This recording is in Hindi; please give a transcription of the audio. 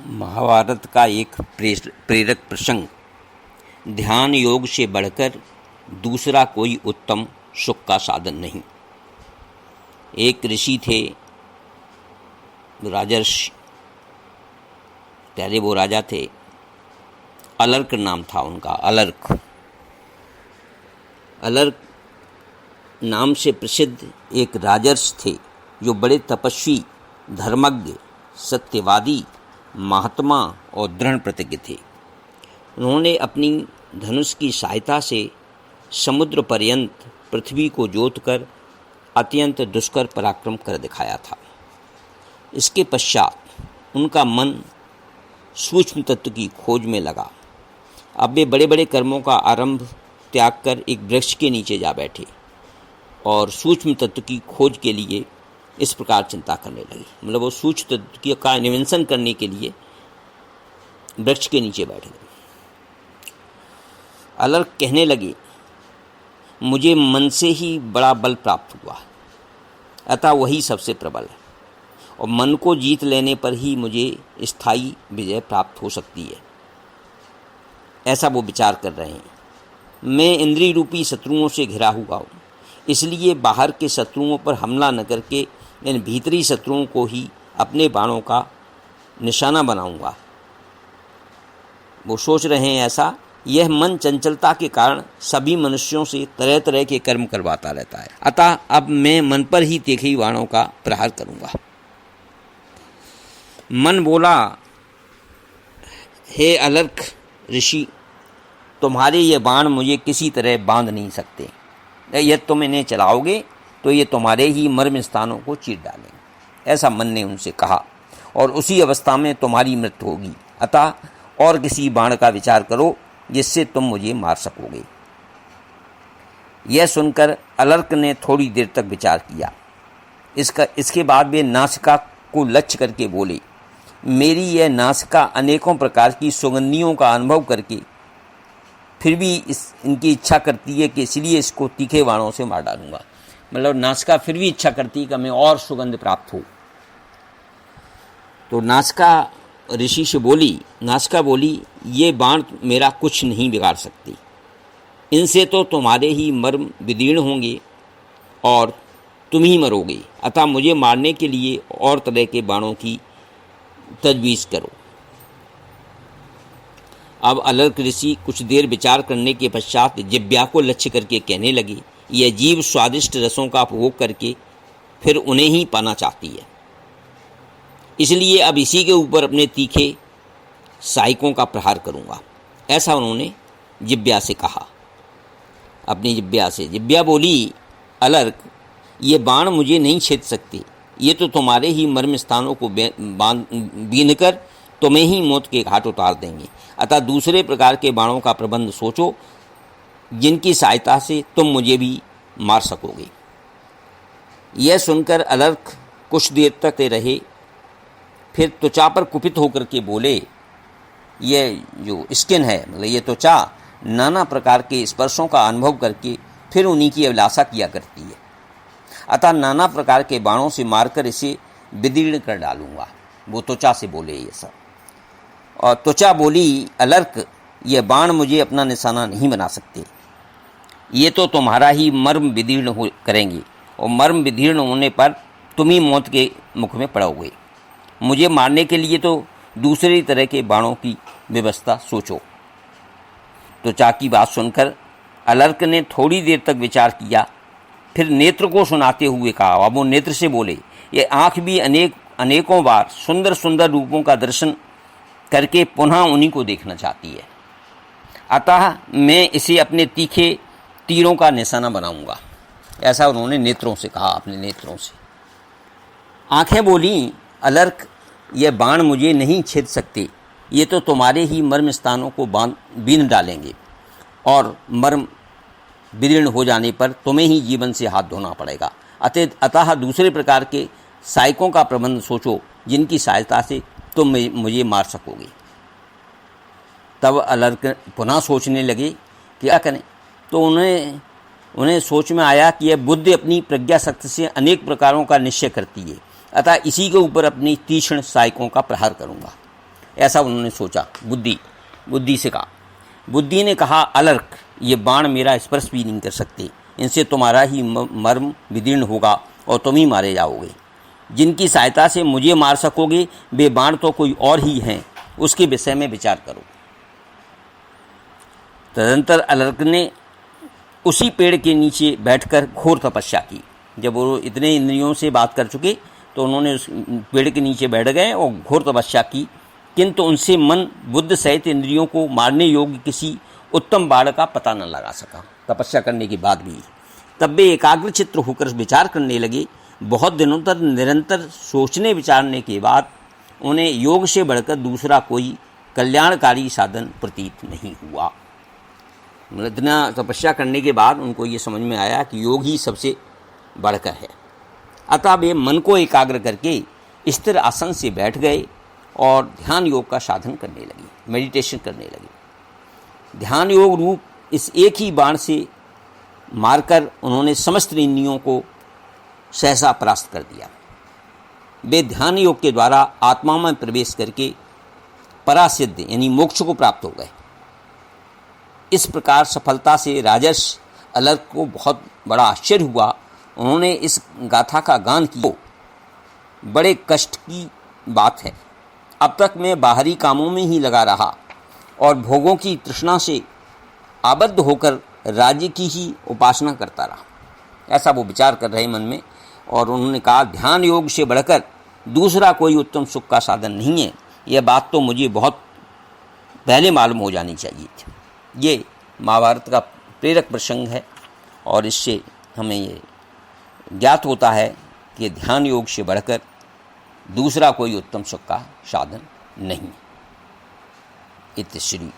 महाभारत का एक प्रेरक प्रसंग। ध्यान योग से बढ़कर दूसरा कोई उत्तम सुख का साधन नहीं। एक ऋषि थे, राजर्षि। पहले वो राजा थे। अलर्क नाम था उनका। अलर्क नाम से प्रसिद्ध एक राजर्षि थे जो बड़े तपस्वी, धर्मज्ञ, सत्यवादी, महात्मा और दृढ़ प्रतिज्ञ थे। उन्होंने अपनी धनुष की सहायता से समुद्र पर्यंत पृथ्वी को जोतकर अत्यंत दुष्कर पराक्रम कर दिखाया था। इसके पश्चात उनका मन सूक्ष्म तत्व की खोज में लगा। अब वे बड़े बड़े कर्मों का आरंभ त्याग कर एक वृक्ष के नीचे जा बैठे और सूक्ष्म तत्व की खोज के लिए इस प्रकार चिंता करने लगी। मतलब वो सूक्ष्म तत्व का अन्वेषण करने के लिए वृक्ष के नीचे बैठ गए। अलर्क कहने लगे, मुझे मन से ही बड़ा बल प्राप्त हुआ, अतः वही सबसे प्रबल है और मन को जीत लेने पर ही मुझे स्थायी विजय प्राप्त हो सकती है। ऐसा वो विचार कर रहे हैं। मैं इंद्रिय रूपी शत्रुओं से घिरा हुआ हूँ, इसलिए बाहर के शत्रुओं पर हमला न करके इन भीतरी शत्रुओं को ही अपने बाणों का निशाना बनाऊंगा। वो सोच रहे हैं ऐसा। यह मन चंचलता के कारण सभी मनुष्यों से तरह तरह के कर्म करवाता रहता है, अतः अब मैं मन पर ही तीखे बाणों का प्रहार करूंगा। मन बोला, हे अलर्क ऋषि, तुम्हारे ये बाण मुझे किसी तरह बांध नहीं सकते। यदि तुम इन्हें चलाओगे तो ये तुम्हारे ही मर्म स्थानों को चीर डालेंगे। ऐसा मन ने उनसे कहा और उसी अवस्था में तुम्हारी मृत्यु होगी। अतः और किसी बाण का विचार करो जिससे तुम मुझे मार सकोगे। यह सुनकर अलर्क ने थोड़ी देर तक विचार किया। इसके बाद वे नासिका को लक्ष्य करके बोले, मेरी यह नासिका अनेकों प्रकार की सुगंधियों का अनुभव करके फिर भी इनकी इच्छा करती है कि इसलिए इसको तीखे बाणों से मार डालूंगा। मतलब नासिका फिर भी इच्छा करती है कि हमें और सुगंध प्राप्त हो। तो नासिका बोली, ये बाण मेरा कुछ नहीं बिगाड़ सकती। इनसे तो तुम्हारे ही मर्म विदीर्ण होंगे और तुम ही मरोगे। अतः मुझे मारने के लिए और तरह के बाणों की तजवीज़ करो। अब अलर्क ऋषि कुछ देर विचार करने के पश्चात जिह्वा को लक्ष्य करके कहने लगे, यह जीव स्वादिष्ट रसों का उपभोग करके फिर उन्हें ही पाना चाहती है, इसलिए अब इसी के ऊपर अपने तीखे सहायकों का प्रहार करूंगा। ऐसा उन्होंने जिह्वा से कहा। अपनी जिह्वा से जिह्वा बोली, अलर्क, ये बाण मुझे नहीं छेद सकते। ये तो तुम्हारे ही मर्म स्थानों को बींध कर तुम्हें ही मौत के घाट उतार देंगे। अतः दूसरे प्रकार के बाणों का प्रबंध सोचो जिनकी सहायता से तुम मुझे भी मार सकोगे। यह सुनकर अलर्क कुछ देर तक रहे, फिर त्वचा पर कुपित होकर के बोले, यह जो स्किन है, मतलब ये त्वचा नाना प्रकार के स्पर्शों का अनुभव करके फिर उन्हीं की अभिलाषा किया करती है, अतः नाना प्रकार के बाणों से मारकर इसे विदीर्ण कर डालूंगा। वो त्वचा से बोले ये सब। और त्वचा बोली, अलर्क, ये बाण मुझे अपना निशाना नहीं बना सकते। ये तो तुम्हारा ही मर्म विदीर्ण करेंगे और मर्म विदीर्ण होने पर तुम ही मौत के मुख में पड़ोगे। मुझे मारने के लिए तो दूसरी तरह के बाणों की व्यवस्था सोचो। त्वचा की बात सुनकर अलर्क ने थोड़ी देर तक विचार किया, फिर नेत्र को सुनाते हुए कहा। अब वो नेत्र से बोले, ये आँख भी अनेकों बार सुंदर सुंदर रूपों का दर्शन करके पुनः उन्हीं को देखना चाहती है, अतः मैं इसे अपने तीखे तीरों का निशाना बनाऊंगा। ऐसा उन्होंने नेत्रों से कहा, अपने नेत्रों से। आंखें बोली, अलर्क, यह बाण मुझे नहीं छेद सकते। ये तो तुम्हारे ही मर्म स्थानों को बींध डालेंगे और मर्म विदीर्ण हो जाने पर तुम्हें ही जीवन से हाथ धोना पड़ेगा। अतः दूसरे प्रकार के सहायकों का प्रबंध सोचो जिनकी सहायता से तुम मुझे मार सकोगे। तब अलर्क पुनः सोचने लगे कि क्या करें। तो उन्हें सोच में आया कि यह बुद्धि अपनी प्रज्ञा शक्ति से अनेक प्रकारों का निश्चय करती है, अतः इसी के ऊपर अपनी तीक्ष्ण सहायकों का प्रहार करूंगा। ऐसा उन्होंने सोचा। बुद्धि से कहा। बुद्धि ने कहा, अलर्क, ये बाण मेरा स्पर्श भी नहीं कर सकते, इनसे तुम्हारा ही मर्म विदीर्ण होगा और तुम ही मारे जाओगे। जिनकी सहायता से मुझे मार सकोगे वे बाण तो कोई और ही हैं, उसके विषय में विचार करो। तदंतर अलर्क ने उसी पेड़ के नीचे बैठकर घोर तपस्या की। जब वो इतने इंद्रियों से बात कर चुके तो उन्होंने उस पेड़ के नीचे बैठ गए और घोर तपस्या की, किंतु उनसे मन बुद्ध सहित इंद्रियों को मारने योग्य किसी उत्तम बाण का पता न लगा सका, तपस्या करने के बाद भी। तब वे एकाग्रचित्त होकर विचार करने लगे। बहुत दिनों तक निरंतर सोचने विचारने के बाद उन्हें योग से बढ़कर दूसरा कोई कल्याणकारी साधन प्रतीत नहीं हुआ। मतलब इतना तपस्या करने के बाद उनको ये समझ में आया कि योग ही सबसे बढ़कर है। अतः वे मन को एकाग्र करके स्थिर आसन से बैठ गए और ध्यान योग का साधन करने लगे, मेडिटेशन करने लगे। ध्यान योग रूप इस एक ही बाण से मारकर उन्होंने समस्त इंद्रियों को सहसा परास्त कर दिया। वे ध्यान योग के द्वारा आत्मा में प्रवेश करके परासिद्ध यानी मोक्ष को प्राप्त हो गए। इस प्रकार सफलता से राजर्षि अलर्क को बहुत बड़ा आश्चर्य हुआ। उन्होंने इस गाथा का गान किया। बड़े कष्ट की बात है, अब तक मैं बाहरी कामों में ही लगा रहा और भोगों की तृष्णा से आबद्ध होकर राज्य की ही उपासना करता रहा। ऐसा वो विचार कर रहे मन में। और उन्होंने कहा, ध्यान योग से बढ़कर दूसरा कोई उत्तम सुख का साधन नहीं है। यह बात तो मुझे बहुत पहले मालूम हो जानी चाहिए थी। ये महाभारत का प्रेरक प्रसंग है और इससे हमें ये ज्ञात होता है कि ध्यान योग से बढ़कर दूसरा कोई उत्तम सुख का साधन नहीं। इति श्री